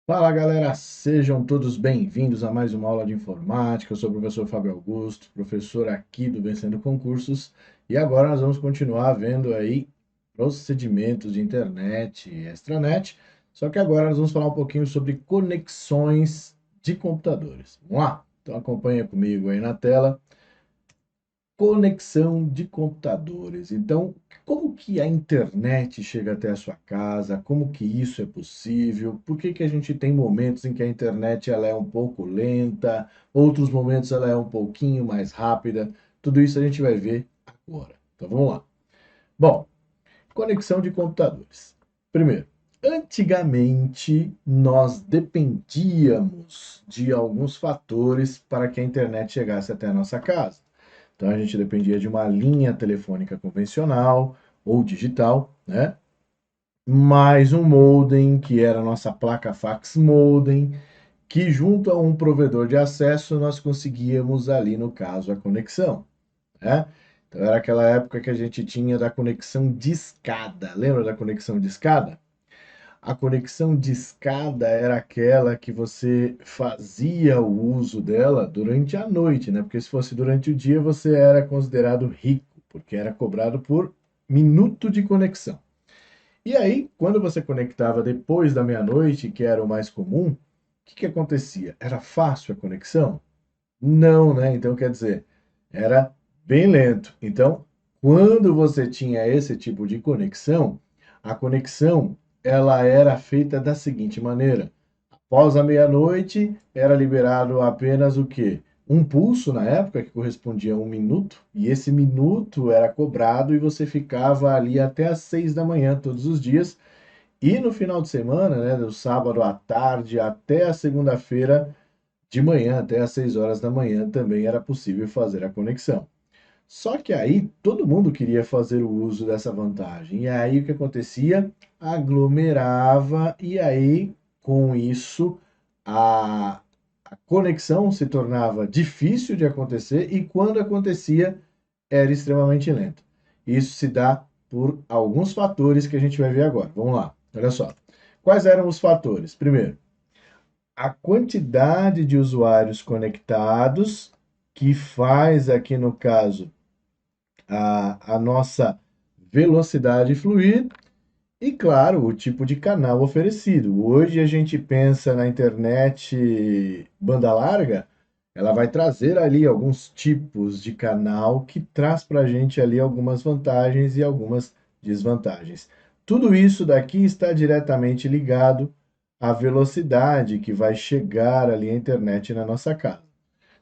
Fala galera, sejam todos bem-vindos a mais uma aula de informática. Eu sou o professor Fábio Augusto, professor aqui do Vencendo Concursos, e agora nós vamos continuar vendo aí procedimentos de internet e extranet, só que agora nós vamos falar um pouquinho sobre conexões de computadores. Vamos lá? Então acompanha comigo aí na tela. Conexão de computadores. Então, como que a internet chega até a sua casa? Como que isso é possível? Por que que a gente tem momentos em que a internet ela é um pouco lenta, outros momentos ela é um pouquinho mais rápida? Tudo isso a gente vai ver agora. Então, vamos lá. Bom, conexão de computadores. Primeiro, antigamente nós dependíamos de alguns fatores para que a internet chegasse até a nossa casa. Então a gente dependia de uma linha telefônica convencional ou digital, né? Mais um modem, que era a nossa placa fax modem, que junto a um provedor de acesso nós conseguíamos ali, no caso, a conexão, né? Então era aquela época que a gente tinha da conexão de escada. Lembra da conexão de escada? A conexão de escada era aquela que você fazia o uso dela durante a noite, né? Porque se fosse durante o dia, você era considerado rico, porque era cobrado por minuto de conexão. E aí, quando você conectava depois da meia-noite, que era o mais comum, o que que acontecia? Era fácil a conexão? Não, né? Então, quer dizer, era bem lento. Então, quando você tinha esse tipo de conexão, a conexão ela era feita da seguinte maneira: após a meia-noite, era liberado apenas o quê? Um pulso na época, que correspondia a um minuto, e esse minuto era cobrado e você ficava ali até às 6 da manhã todos os dias. E no final de semana, né, do sábado à tarde até a segunda-feira, de manhã até às 6 horas da manhã também era possível fazer a conexão. Só que aí todo mundo queria fazer o uso dessa vantagem. E aí o que acontecia? Aglomerava, e aí com isso a, a conexão se tornava difícil de acontecer e quando acontecia era extremamente lenta. Isso se dá por alguns fatores que a gente vai ver agora. Vamos lá, olha só. Quais eram os fatores? Primeiro, a quantidade de usuários conectados, que faz aqui no caso a nossa velocidade fluir, e claro, o tipo de canal oferecido. Hoje a gente pensa na internet banda larga, ela vai trazer ali alguns tipos de canal que traz para a gente ali algumas vantagens e algumas desvantagens. Tudo isso daqui está diretamente ligado à velocidade que vai chegar ali a internet na nossa casa.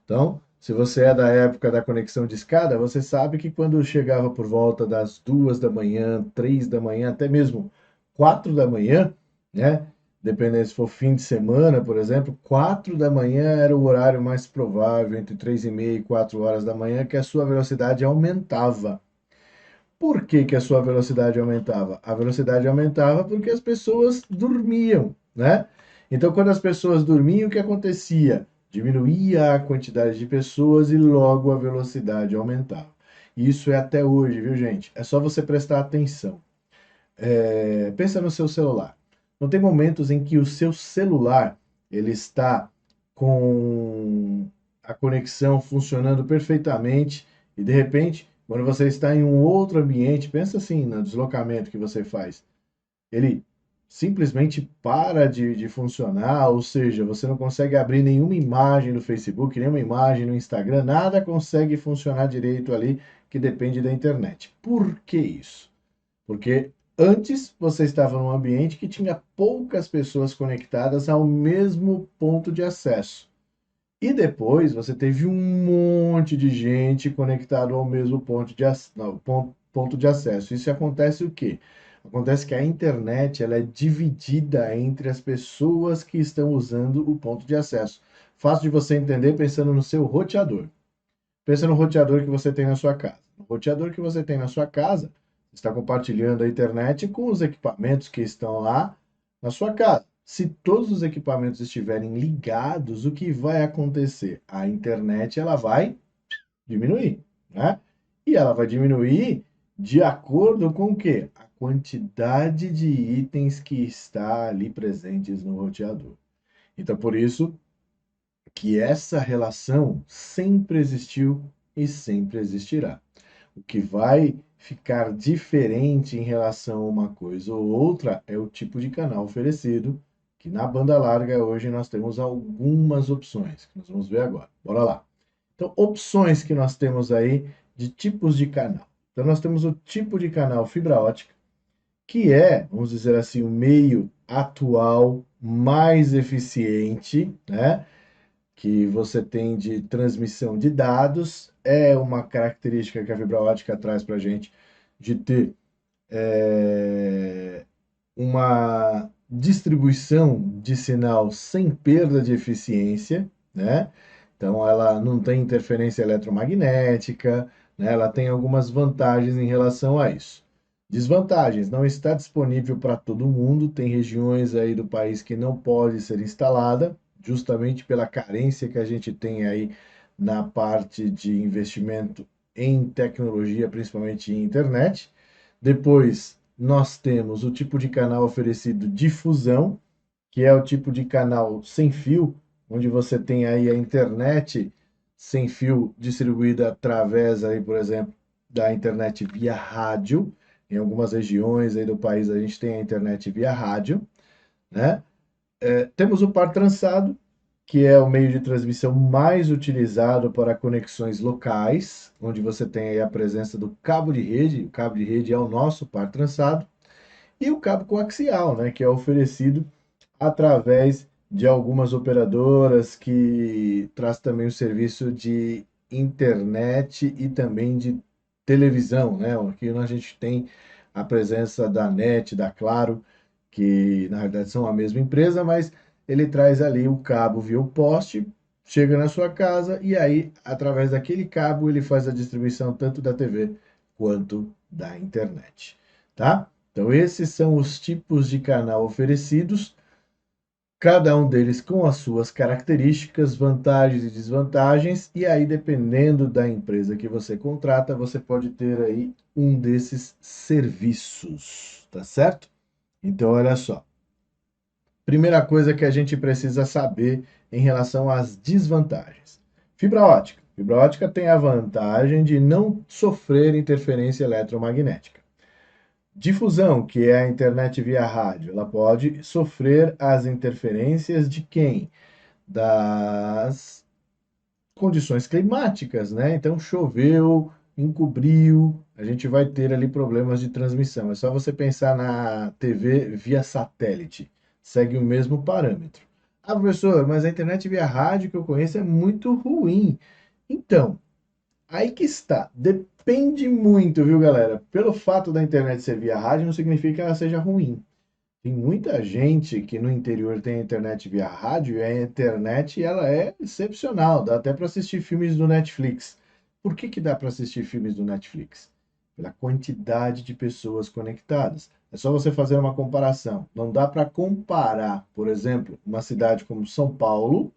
Então, se você é da época da conexão de escada, você sabe que quando chegava por volta das 2 da manhã, 3 da manhã, até mesmo 4 da manhã, né? Dependendo se for fim de semana, por exemplo, 4 da manhã era o horário mais provável, entre 3h30 e 4 horas da manhã, que a sua velocidade aumentava. Por que que a sua velocidade aumentava? A velocidade aumentava porque as pessoas dormiam, né? Então, quando as pessoas dormiam, o que acontecia? Diminuía a quantidade de pessoas e logo a velocidade aumentava. Isso é até hoje, viu, gente? É só você prestar atenção. Pensa no seu celular. Não tem momentos em que o seu celular ele está com a conexão funcionando perfeitamente e de repente, quando você está em um outro ambiente, pensa assim no deslocamento que você faz, ele simplesmente para de funcionar, ou seja, você não consegue abrir nenhuma imagem no Facebook, nenhuma imagem no Instagram, nada consegue funcionar direito ali que depende da internet. Por que isso? Porque antes você estava num ambiente que tinha poucas pessoas conectadas ao mesmo ponto de acesso. E depois você teve um monte de gente conectado ao mesmo ponto de acesso. Isso acontece o quê? Acontece que a internet ela é dividida entre as pessoas que estão usando o ponto de acesso. Fácil de você entender pensando no seu roteador. Pensa no roteador que você tem na sua casa. O roteador que você tem na sua casa está compartilhando a internet com os equipamentos que estão lá na sua casa. Se todos os equipamentos estiverem ligados, o que vai acontecer? A internet ela vai diminuir, né? E ela vai diminuir de acordo com o quê? A quantidade de itens que está ali presentes no roteador. Então, por isso que essa relação sempre existiu e sempre existirá. O que vai ficar diferente em relação a uma coisa ou outra é o tipo de canal oferecido, que na banda larga hoje nós temos algumas opções, que nós vamos ver agora. Bora lá. Então, opções que nós temos aí de tipos de canal. Então, nós temos o tipo de canal fibra ótica, que é, vamos dizer assim, o meio atual mais eficiente, né? Que você tem de transmissão de dados, é uma característica que a fibra ótica traz para a gente de ter é, uma distribuição de sinal sem perda de eficiência, né? Então ela não tem interferência eletromagnética, né? Ela tem algumas vantagens em relação a isso. Desvantagens, não está disponível para todo mundo, tem regiões aí do país que não pode ser instalada, justamente pela carência que a gente tem aí na parte de investimento em tecnologia, principalmente em internet. Depois, nós temos o tipo de canal oferecido difusão, que é o tipo de canal sem fio, onde você tem aí a internet sem fio distribuída através aí, por exemplo, da internet via rádio. Em algumas regiões aí do país a gente tem a internet via rádio, né? Temos o par trançado, que é o meio de transmissão mais utilizado para conexões locais, onde você tem aí a presença do cabo de rede. O cabo de rede é o nosso par trançado. E o cabo coaxial, né, que é oferecido através de algumas operadoras que traz também o serviço de internet e também de televisão, né? Aqui a gente tem a presença da NET, da Claro, que na verdade são a mesma empresa, mas ele traz ali o cabo via o poste, chega na sua casa e aí, através daquele cabo, ele faz a distribuição tanto da TV quanto da internet, tá? Então, esses são os tipos de canal oferecidos, cada um deles com as suas características, vantagens e desvantagens, e aí, dependendo da empresa que você contrata, você pode ter aí um desses serviços, tá certo? Então, olha só. Primeira coisa que a gente precisa saber em relação às desvantagens. Fibra ótica. Fibra ótica tem a vantagem de não sofrer interferência eletromagnética. Difusão, que é a internet via rádio, ela pode sofrer as interferências de quem? Das condições climáticas, né? Então choveu, encobriu, a gente vai ter ali problemas de transmissão. É só você pensar na TV via satélite, segue o mesmo parâmetro. Ah, professor, mas a internet via rádio que eu conheço é muito ruim. Então, aí que está. Depende muito, viu, galera? Pelo fato da internet ser via rádio, não significa que ela seja ruim. Tem muita gente que no interior tem internet via rádio e a internet ela é excepcional, dá até para assistir filmes do Netflix. Por que que dá para assistir filmes do Netflix? Pela quantidade de pessoas conectadas. É só você fazer uma comparação. Não dá para comparar, por exemplo, uma cidade como São Paulo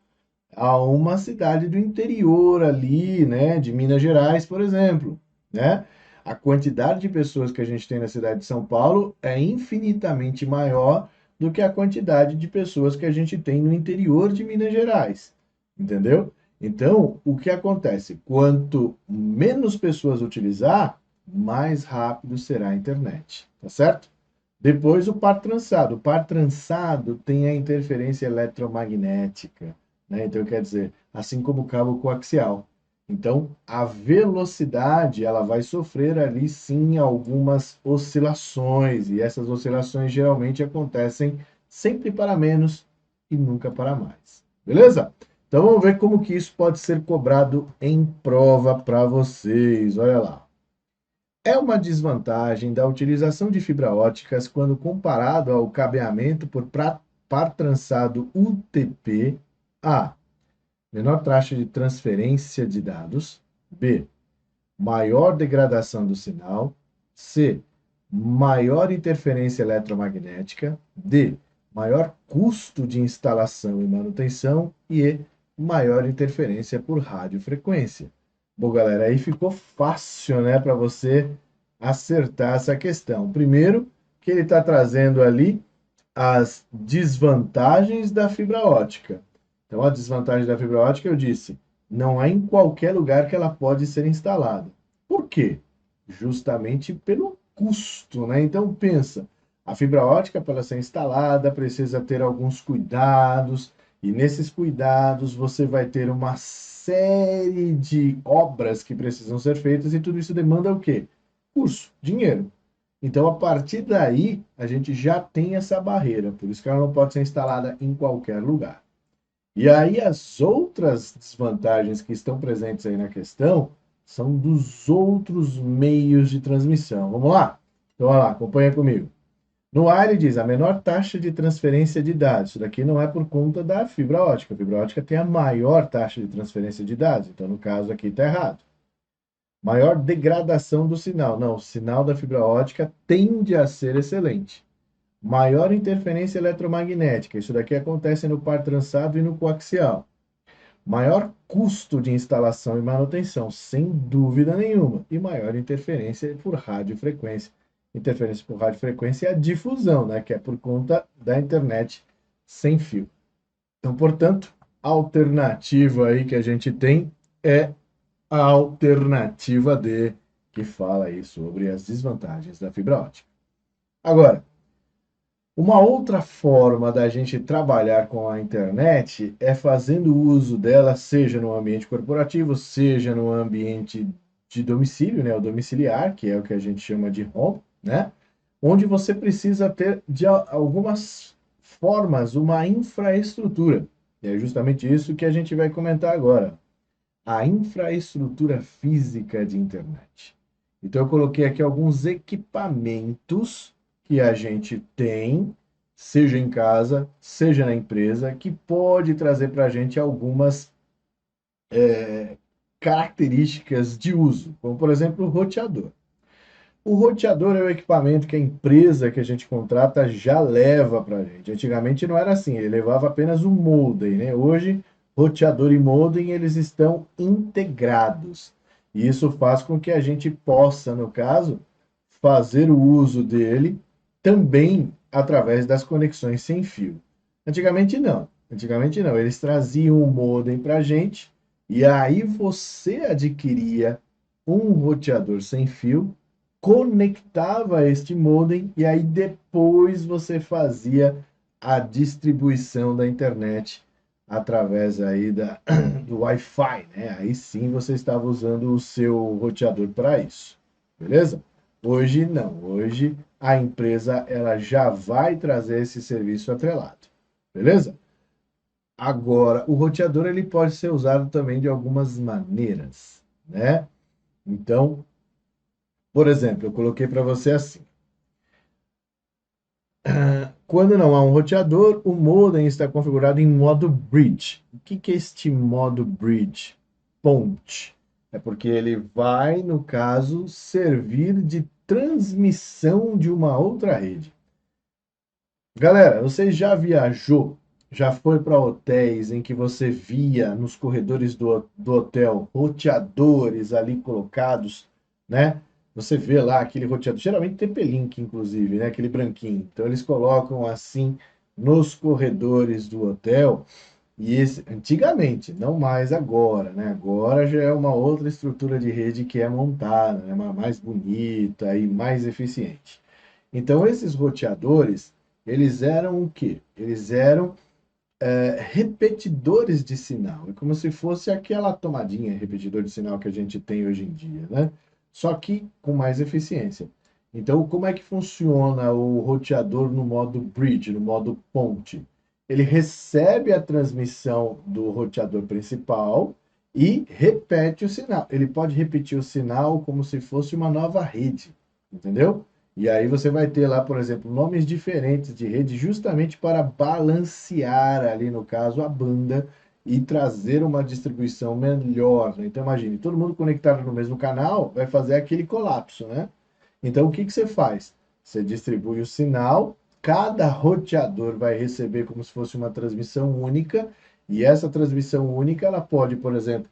a uma cidade do interior ali, né, de Minas Gerais, por exemplo, né? A quantidade de pessoas que a gente tem na cidade de São Paulo é infinitamente maior do que a quantidade de pessoas que a gente tem no interior de Minas Gerais, entendeu? Então, o que acontece? Quanto menos pessoas utilizar, mais rápido será a internet, tá certo? Depois o par trançado. O par trançado tem a interferência eletromagnética, né? Então, quer dizer, assim como o cabo coaxial. Então, a velocidade, ela vai sofrer ali sim algumas oscilações, e essas oscilações geralmente acontecem sempre para menos e nunca para mais. Beleza? Então, vamos ver como que isso pode ser cobrado em prova para vocês. Olha lá. É uma desvantagem da utilização de fibra óticas quando comparado ao cabeamento por par trançado UTP. A. Menor taxa de transferência de dados. B. Maior degradação do sinal. C. Maior interferência eletromagnética. D. Maior custo de instalação e manutenção. E E. Maior interferência por radiofrequência. Bom, galera, aí ficou fácil, né, para você acertar essa questão. Primeiro, que ele está trazendo ali as desvantagens da fibra ótica. Então, a desvantagem da fibra ótica, eu disse, não é em qualquer lugar que ela pode ser instalada. Por quê? Justamente pelo custo, né? Então, pensa, a fibra ótica, para ser instalada, precisa ter alguns cuidados, e nesses cuidados você vai ter uma série de obras que precisam ser feitas, e tudo isso demanda o quê? Custo, dinheiro. Então, a partir daí, a gente já tem essa barreira, por isso que ela não pode ser instalada em qualquer lugar. E aí, as outras desvantagens que estão presentes aí na questão são dos outros meios de transmissão. Vamos lá? Então, olha lá, acompanha comigo. No ar, ele diz a menor taxa de transferência de dados. Isso daqui não é por conta da fibra ótica. A fibra ótica tem a maior taxa de transferência de dados. Então, no caso aqui, está errado. Maior degradação do sinal. Não, o sinal da fibra ótica tende a ser excelente. Maior interferência eletromagnética. Isso daqui acontece no par trançado e no coaxial. Maior custo de instalação e manutenção, sem dúvida nenhuma. E maior interferência por radiofrequência. Interferência por radiofrequência é a difusão, né? Que é por conta da internet sem fio. Então, portanto, a alternativa aí que a gente tem é a alternativa D, que fala aí sobre as desvantagens da fibra ótica. Agora, uma outra forma da gente trabalhar com a internet é fazendo uso dela, seja no ambiente corporativo, seja no ambiente de domicílio, né, o domiciliar, que é o que a gente chama de home, né, onde você precisa ter de algumas formas uma infraestrutura. E é justamente isso que a gente vai comentar agora. A infraestrutura física de internet. Então, eu coloquei aqui alguns equipamentos que a gente tem, seja em casa, seja na empresa, que pode trazer para a gente algumas características de uso, como, por exemplo, o roteador. O roteador é o equipamento que a empresa que a gente contrata já leva para a gente. Antigamente não era assim, ele levava apenas o modem, né? Hoje, roteador e modem, eles estão integrados. E isso faz com que a gente possa, no caso, fazer o uso dele também através das conexões sem fio. Antigamente não. Antigamente não. Eles traziam o modem para a gente e aí você adquiria um roteador sem fio, conectava este modem e aí depois você fazia a distribuição da internet através aí do Wi-Fi, né? Aí sim você estava usando o seu roteador para isso, beleza? Hoje não, hoje a empresa ela já vai trazer esse serviço atrelado, beleza? Agora, o roteador ele pode ser usado também de algumas maneiras, né? Então, por exemplo, eu coloquei para você assim: quando não há um roteador, o modem está configurado em modo bridge. O que é este modo bridge? Ponte. É porque ele vai, no caso, servir de transmissão de uma outra rede. Galera, você já viajou? Já foi para hotéis em que você via nos corredores do hotel roteadores ali colocados, né? Você vê lá aquele roteador, geralmente TP-Link, inclusive, né? Aquele branquinho. Então eles colocam assim nos corredores do hotel. E esse, antigamente, não mais agora, né? Agora já é uma outra estrutura de rede que é montada, né? Mais bonita e mais eficiente. Então esses roteadores, eles eram o quê? Eles eram repetidores de sinal. É como se fosse aquela tomadinha repetidor de sinal que a gente tem hoje em dia, né? Só que com mais eficiência. Então, como é que funciona o roteador no modo bridge, no modo ponte? Ele recebe a transmissão do roteador principal e repete o sinal. Ele pode repetir o sinal como se fosse uma nova rede, entendeu? E aí você vai ter lá, por exemplo, nomes diferentes de rede justamente para balancear ali, no caso, a banda e trazer uma distribuição melhor, né? Então imagine, todo mundo conectado no mesmo canal vai fazer aquele colapso, né? Então o que que você faz? Você distribui o sinal, cada roteador vai receber como se fosse uma transmissão única, e essa transmissão única ela pode, por exemplo,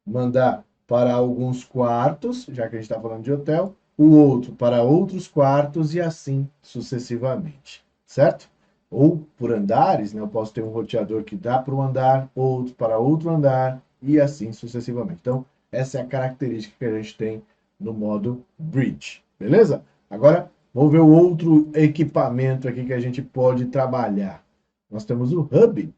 mandar para alguns quartos, já que a gente está falando de hotel, o outro para outros quartos e assim sucessivamente, certo? ou por andares, né? Eu posso ter um roteador que dá para um andar, outro para outro andar, e assim sucessivamente. Então, essa é a característica que a gente tem no modo Bridge, beleza? Agora, vamos ver o outro equipamento aqui que a gente pode trabalhar. Nós temos o Hub,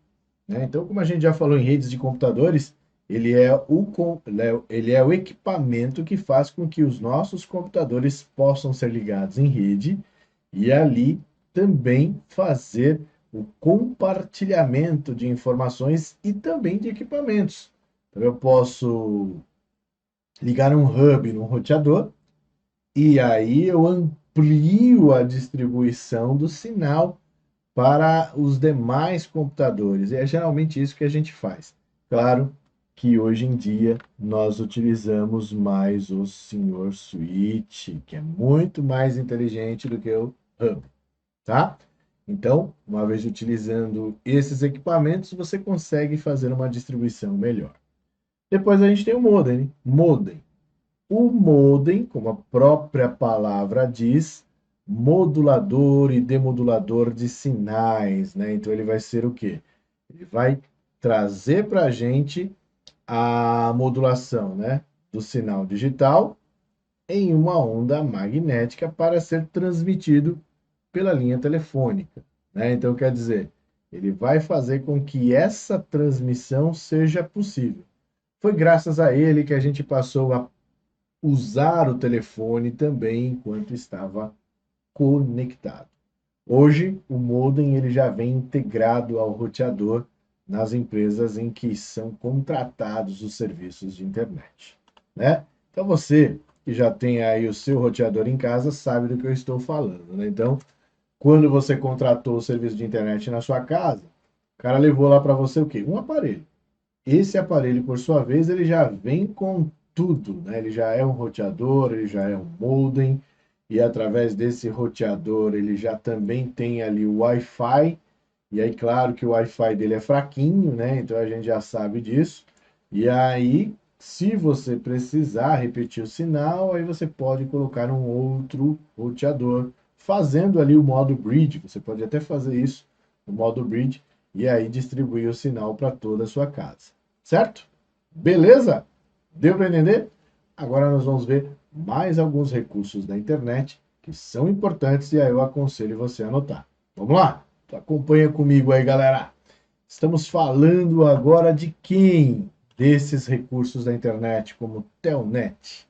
né? Então, como a gente já falou em redes de computadores, ele é o equipamento que faz com que os nossos computadores possam ser ligados em rede e ali também fazer o compartilhamento de informações e também de equipamentos. Então, eu posso ligar um hub no roteador e aí eu amplio a distribuição do sinal para os demais computadores. E é geralmente isso que a gente faz. Claro que hoje em dia nós utilizamos mais o senhor Switch, que é muito mais inteligente do que o Hub, tá? Então, uma vez utilizando esses equipamentos, você consegue fazer uma distribuição melhor. Depois a gente tem o modem. Modem. O modem, como a própria palavra diz, modulador e demodulador de sinais, né? Então ele vai ser o quê? Ele vai trazer para a gente a modulação, né, do sinal digital em uma onda magnética para ser transmitido pela linha telefônica, né? Então quer dizer, ele vai fazer com que essa transmissão seja possível. Foi graças a ele que a gente passou a usar o telefone também enquanto estava conectado. Hoje, o modem ele já vem integrado ao roteador nas empresas em que são contratados os serviços de internet, né? Então você que já tem aí o seu roteador em casa sabe do que eu estou falando, né? Então, quando você contratou o serviço de internet na sua casa, o cara levou lá para você o quê? Um aparelho. Esse aparelho, por sua vez, ele já vem com tudo, né? Ele já é um roteador, ele já é um modem, e através desse roteador ele já também tem ali o Wi-Fi, e aí claro que o Wi-Fi dele é fraquinho, né? Então a gente já sabe disso. E aí, se você precisar repetir o sinal, aí você pode colocar um outro roteador, fazendo ali o modo bridge. Você pode até fazer isso no modo bridge e aí distribuir o sinal para toda a sua casa. Certo? Beleza? Deu para entender? Agora nós vamos ver mais alguns recursos da internet que são importantes e aí eu aconselho você a anotar. Vamos lá? Acompanha comigo aí, galera. Estamos falando agora de quem? Desses recursos da internet, como Telnet.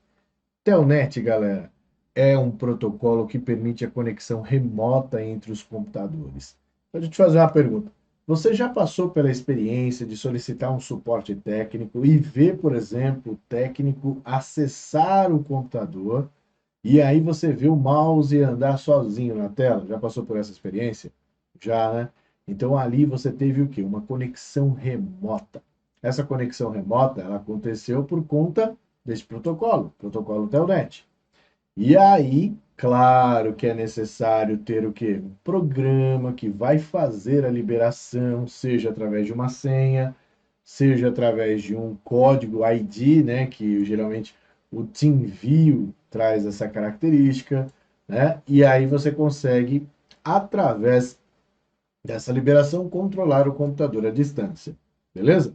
Telnet, galera, é um protocolo que permite a conexão remota entre os computadores. Deixa eu te fazer uma pergunta. Você já passou pela experiência de solicitar um suporte técnico e ver, por exemplo, o técnico acessar o computador e aí você vê o mouse andar sozinho na tela? Já passou por essa experiência? Já, né? Então ali você teve o quê? Uma conexão remota. Essa conexão remota, ela aconteceu por conta desse protocolo, protocolo Telnet. E aí, claro que é necessário ter o quê? Um programa que vai fazer a liberação, seja através de uma senha, seja através de um código ID, né, que geralmente o TeamViewer traz essa característica, né? E aí você consegue, através dessa liberação, controlar o computador à distância. Beleza?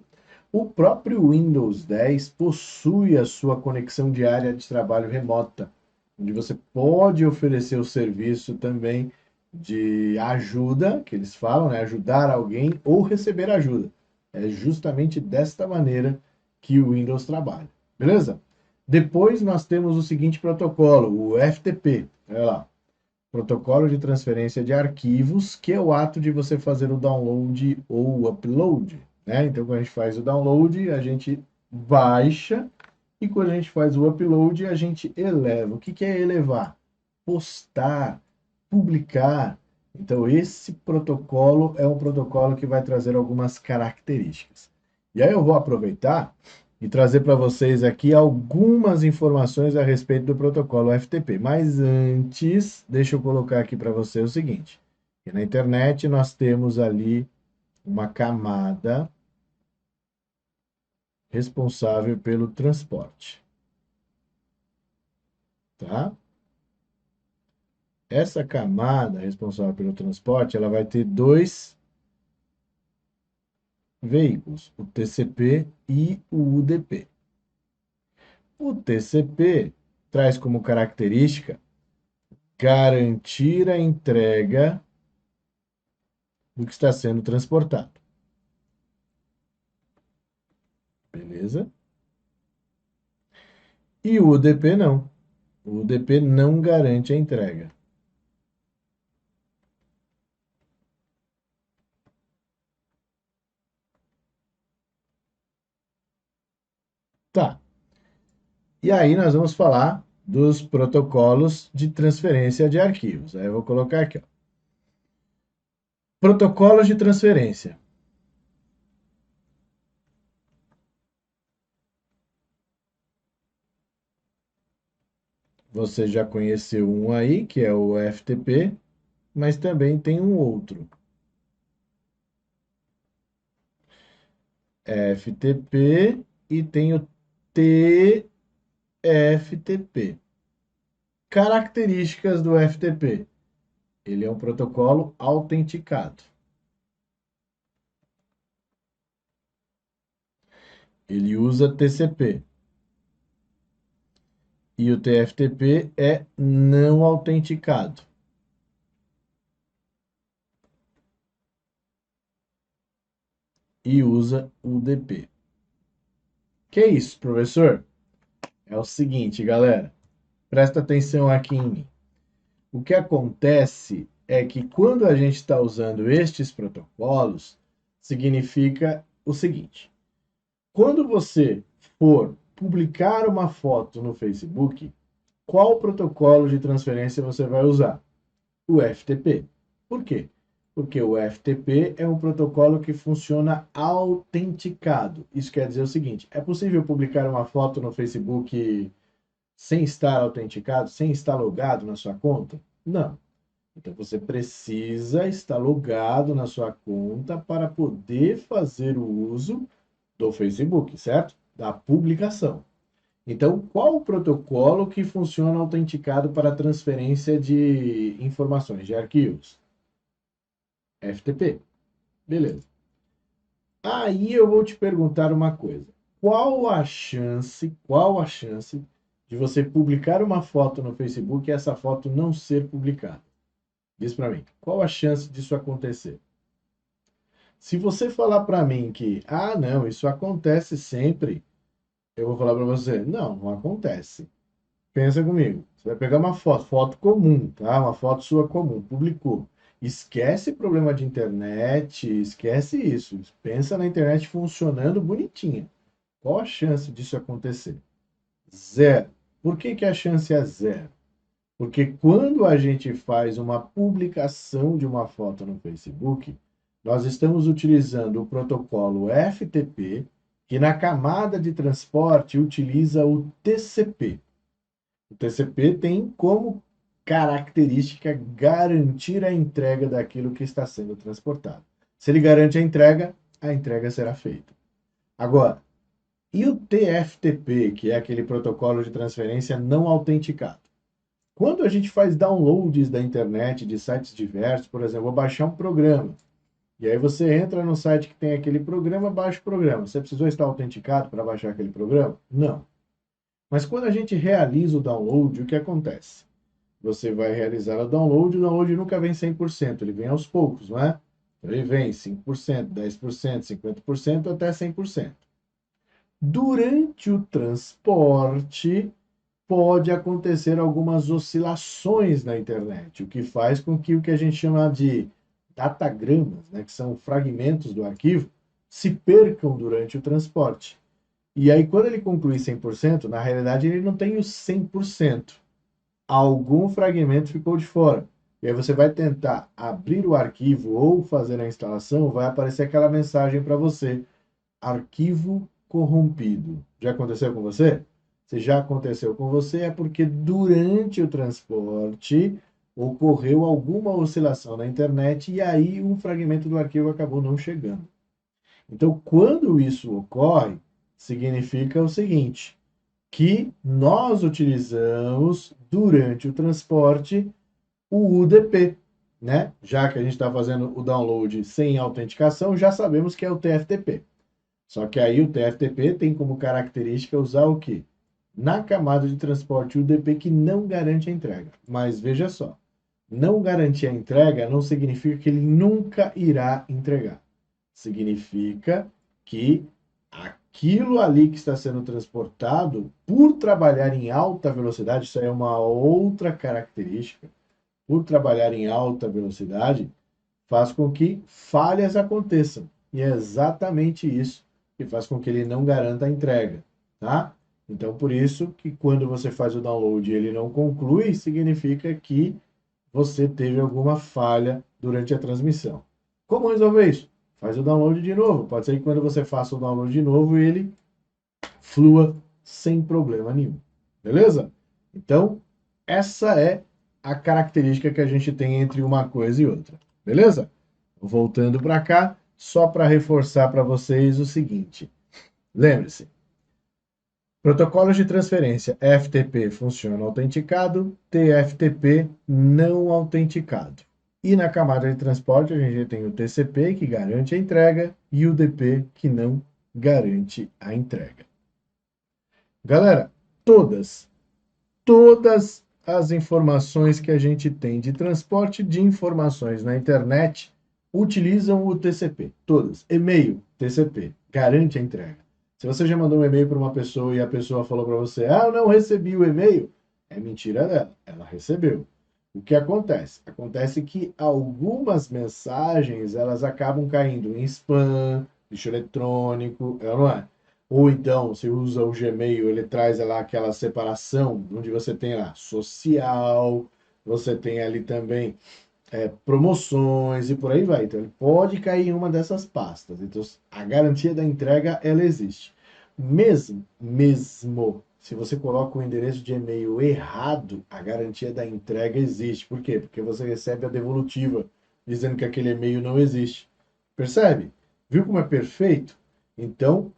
O próprio Windows 10 possui a sua conexão diária de trabalho remota, onde você pode oferecer o serviço também de ajuda, que eles falam, né? Ajudar alguém ou receber ajuda. É justamente desta maneira que o Windows trabalha. Beleza? Depois nós temos o seguinte protocolo, o FTP. Olha lá. Protocolo de transferência de arquivos, que é o ato de você fazer o download ou o upload, né? Então, quando a gente faz o download, a gente baixa, e quando a gente faz o upload, a gente eleva. O que que é elevar? Postar, publicar. Então, esse protocolo é um protocolo que vai trazer algumas características. E aí eu vou aproveitar e trazer para vocês aqui algumas informações a respeito do protocolo FTP. Mas antes, deixa eu colocar aqui para você o seguinte: que na internet nós temos ali uma camada responsável pelo transporte, tá? Essa camada responsável pelo transporte, ela vai ter dois veículos, o TCP e o UDP. O TCP traz como característica garantir a entrega do que está sendo transportado. Beleza? E o UDP não. O UDP não garante a entrega. Tá. E aí nós vamos falar dos protocolos de transferência de arquivos. Aí eu vou colocar aqui, ó. Protocolos de transferência. Você já conheceu um aí, que é o FTP, mas também tem um outro. FTP e tem o TFTP. Características do FTP. Ele é um protocolo autenticado. Ele usa TCP. E o TFTP é não autenticado. E usa UDP. Que é isso, professor? É o seguinte, galera. Presta atenção aqui em mim. O que acontece é que quando a gente está usando estes protocolos, significa o seguinte: quando você for publicar uma foto no Facebook, qual protocolo de transferência você vai usar? O FTP. Por quê? Porque o FTP é um protocolo que funciona autenticado. Isso quer dizer o seguinte: é possível publicar uma foto no Facebook sem estar autenticado, sem estar logado na sua conta? Não. Então você precisa estar logado na sua conta para poder fazer o uso do Facebook, certo? Da publicação. Então, qual o protocolo que funciona autenticado para transferência de informações, de arquivos? FTP. Beleza. Aí eu vou te perguntar uma coisa. Qual a chance de você publicar uma foto no Facebook e essa foto não ser publicada? Diz para mim, qual a chance disso acontecer? Se você falar para mim que, não, isso acontece sempre, eu vou falar para você, não, não acontece. Pensa comigo, você vai pegar uma foto comum, tá? Uma foto sua comum, publicou. Esquece problema de internet, esquece isso. Pensa na internet funcionando bonitinha. Qual a chance disso acontecer? Zero. Por que que a chance é zero? Porque quando a gente faz uma publicação de uma foto no Facebook, nós estamos utilizando o protocolo FTP, que na camada de transporte utiliza o TCP. O TCP tem como característica garantir a entrega daquilo que está sendo transportado. Se ele garante a entrega será feita. Agora, e o TFTP, que é aquele protocolo de transferência não autenticado? Quando a gente faz downloads da internet, de sites diversos, por exemplo, vou baixar um programa, e aí você entra no site que tem aquele programa, baixa o programa. Você precisou estar autenticado para baixar aquele programa? Não. Mas quando a gente realiza o download, o que acontece? Você vai realizar o download nunca vem 100%, ele vem aos poucos, não é? Ele vem 5%, 10%, 50% até 100%. Durante o transporte, pode acontecer algumas oscilações na internet, o que faz com que o que a gente chama de datagramas, né, que são fragmentos do arquivo, se percam durante o transporte. E aí, quando ele conclui 100%, na realidade ele não tem o 100%. Algum fragmento ficou de fora. E aí você vai tentar abrir o arquivo ou fazer a instalação, vai aparecer aquela mensagem para você: arquivo corrompido. Já aconteceu com você? Se já aconteceu com você, é porque durante o transporte ocorreu alguma oscilação na internet e aí um fragmento do arquivo acabou não chegando. Então, quando isso ocorre, significa o seguinte: que nós utilizamos durante o transporte o UDP, né? Já que a gente está fazendo o download sem autenticação, já sabemos que é o TFTP. Só que aí o TFTP tem como característica usar o quê? Na camada de transporte UDP que não garante a entrega. Mas veja só, não garantir a entrega não significa que ele nunca irá entregar. Significa que aquilo ali que está sendo transportado, por trabalhar em alta velocidade, isso aí é uma outra característica, por trabalhar em alta velocidade, faz com que falhas aconteçam. E é exatamente isso que faz com que ele não garanta a entrega, tá? Então, por isso que quando você faz o download e ele não conclui, significa que você teve alguma falha durante a transmissão. Como resolver isso? Faz o download de novo. Pode ser que quando você faça o download de novo, ele flua sem problema nenhum. Beleza? Então, essa é a característica que a gente tem entre uma coisa e outra. Beleza? Voltando para cá, só para reforçar para vocês o seguinte: lembre-se, protocolos de transferência FTP funciona autenticado, TFTP não autenticado. E na camada de transporte a gente tem o TCP, que garante a entrega, e o DP, que não garante a entrega. Galera, todas as informações que a gente tem de transporte de informações na internet utilizam o TCP. Todas. E-mail, TCP, garante a entrega. Se você já mandou um e-mail para uma pessoa e a pessoa falou para você, ah, eu não recebi o e-mail, é mentira dela, ela recebeu. O que acontece? Acontece que algumas mensagens elas acabam caindo em spam, lixo eletrônico, não é? Ou então, você usa o Gmail, ele traz lá aquela separação, onde você tem lá social, você tem ali também promoções e por aí vai. Então, ele pode cair em uma dessas pastas. Então, a garantia da entrega, ela existe. Mesmo se você coloca o endereço de e-mail errado, a garantia da entrega existe. Por quê? Porque você recebe a devolutiva dizendo que aquele e-mail não existe. Percebe? Viu como é perfeito? Então,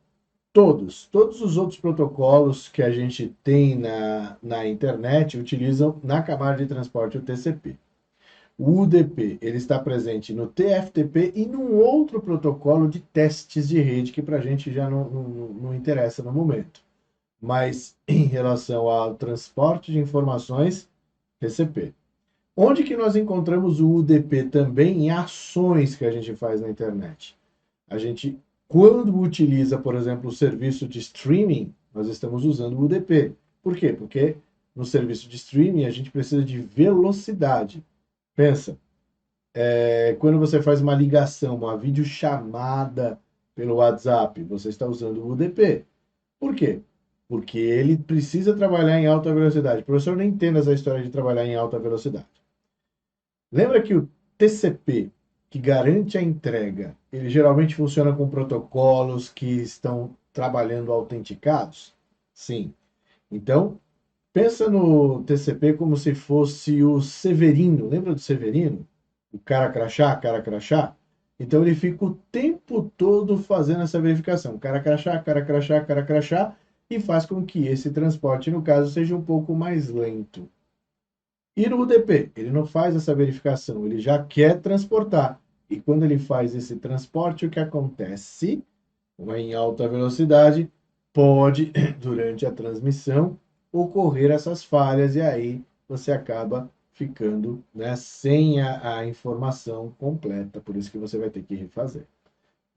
todos os outros protocolos que a gente tem na internet utilizam na camada de transporte o TCP. O UDP ele está presente no TFTP e num outro protocolo de testes de rede que para a gente já não interessa no momento. Mas em relação ao transporte de informações, TCP. Onde que nós encontramos o UDP também em ações que a gente faz na internet? A gente, quando utiliza, por exemplo, o serviço de streaming, nós estamos usando o UDP. Por quê? Porque no serviço de streaming a gente precisa de velocidade. Pensa, quando você faz uma ligação, uma videochamada pelo WhatsApp, você está usando o UDP. Por quê? Porque ele precisa trabalhar em alta velocidade. O professor nem entende essa história de trabalhar em alta velocidade. Lembra que o TCP, que garante a entrega, ele geralmente funciona com protocolos que estão trabalhando autenticados? Sim. Então, pensa no TCP como se fosse o Severino. Lembra do Severino? O cara crachá, cara crachá? Então ele fica o tempo todo fazendo essa verificação. Cara crachá, cara crachá, cara crachá, e faz com que esse transporte, no caso, seja um pouco mais lento. E no UDP, ele não faz essa verificação, ele já quer transportar. E quando ele faz esse transporte, o que acontece? Em alta velocidade, pode, durante a transmissão, ocorrer essas falhas e aí você acaba ficando, né, sem a informação completa. Por isso que você vai ter que refazer.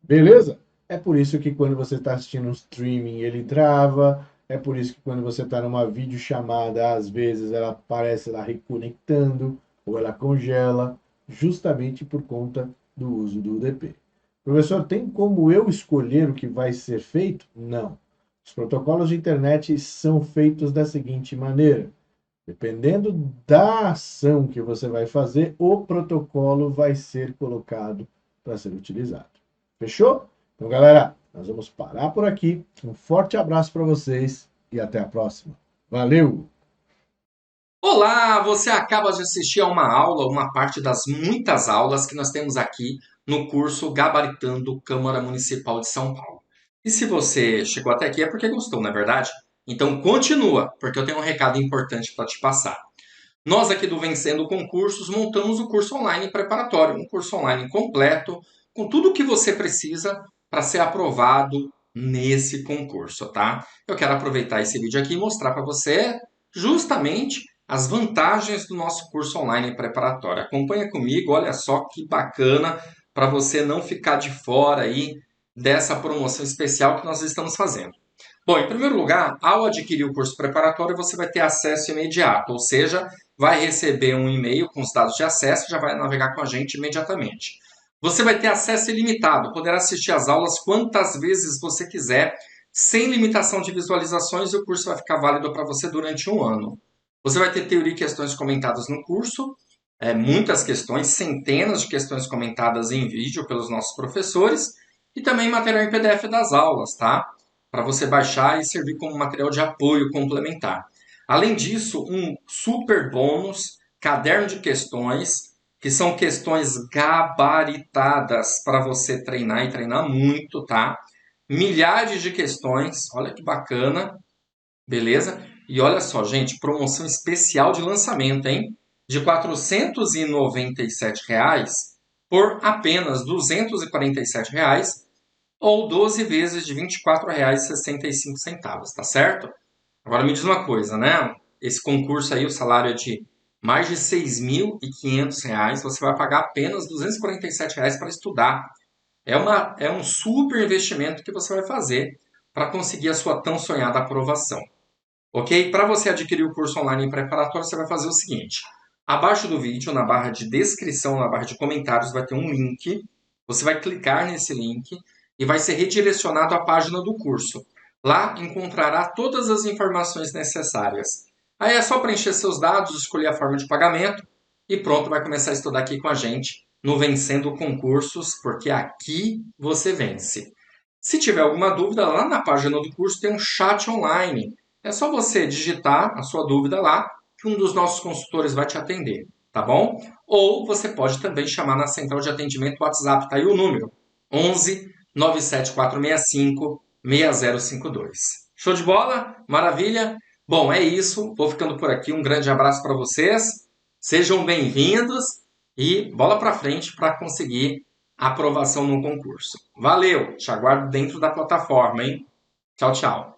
Beleza? É por isso que quando você está assistindo um streaming ele trava. É por isso que quando você está numa videochamada, às vezes ela aparece lá reconectando ou ela congela, justamente por conta do uso do UDP. Professor, tem como eu escolher o que vai ser feito? Não. Os protocolos de internet são feitos da seguinte maneira: dependendo da ação que você vai fazer, o protocolo vai ser colocado para ser utilizado. Fechou? Então, galera, nós vamos parar por aqui. Um forte abraço para vocês e até a próxima. Valeu! Olá, você acaba de assistir a uma aula, uma parte das muitas aulas que nós temos aqui no curso Gabaritando Câmara Municipal de São Paulo. E se você chegou até aqui é porque gostou, não é verdade? Então continua, porque eu tenho um recado importante para te passar. Nós aqui do Vencendo Concursos montamos o curso online preparatório, um curso online completo, com tudo o que você precisa para ser aprovado nesse concurso, tá? Eu quero aproveitar esse vídeo aqui e mostrar para você justamente as vantagens do nosso curso online preparatório. Acompanha comigo, olha só que bacana para você não ficar de fora aí dessa promoção especial que nós estamos fazendo. Bom, em primeiro lugar, ao adquirir o curso preparatório, você vai ter acesso imediato, ou seja, vai receber um e-mail com os dados de acesso e já vai navegar com a gente imediatamente. Você vai ter acesso ilimitado, poderá assistir às aulas quantas vezes você quiser, sem limitação de visualizações, e o curso vai ficar válido para você durante um ano. Você vai ter teoria e questões comentadas no curso, muitas questões, centenas de questões comentadas em vídeo pelos nossos professores, e também material em PDF das aulas, tá? Para você baixar e servir como material de apoio complementar. Além disso, um super bônus, caderno de questões, que são questões gabaritadas para você treinar e treinar muito, tá? Milhares de questões, olha que bacana, beleza? E olha só, gente, promoção especial de lançamento, hein? De R$ 497 por apenas R$ 247 ou 12 vezes de R$ 24,65, tá certo? Agora me diz uma coisa, né? Esse concurso aí, o salário é de mais de R$ 6.500, você vai pagar apenas R$ 247 para estudar. É um super investimento que você vai fazer para conseguir a sua tão sonhada aprovação. Ok? Para você adquirir o curso online em preparatório, você vai fazer o seguinte. Abaixo do vídeo, na barra de descrição, na barra de comentários, vai ter um link. Você vai clicar nesse link e vai ser redirecionado à página do curso. Lá encontrará todas as informações necessárias. Aí é só preencher seus dados, escolher a forma de pagamento e pronto, vai começar a estudar aqui com a gente no Vencendo Concursos, porque aqui você vence. Se tiver alguma dúvida, lá na página do curso tem um chat online. É só você digitar a sua dúvida lá, que um dos nossos consultores vai te atender, tá bom? Ou você pode também chamar na central de atendimento WhatsApp, tá aí o número: 11 97465 6052. Show de bola? Maravilha? Bom, é isso. Vou ficando por aqui. Um grande abraço para vocês. Sejam bem-vindos e bola para frente para conseguir a aprovação no concurso. Valeu! Te aguardo dentro da plataforma, hein? Tchau, tchau.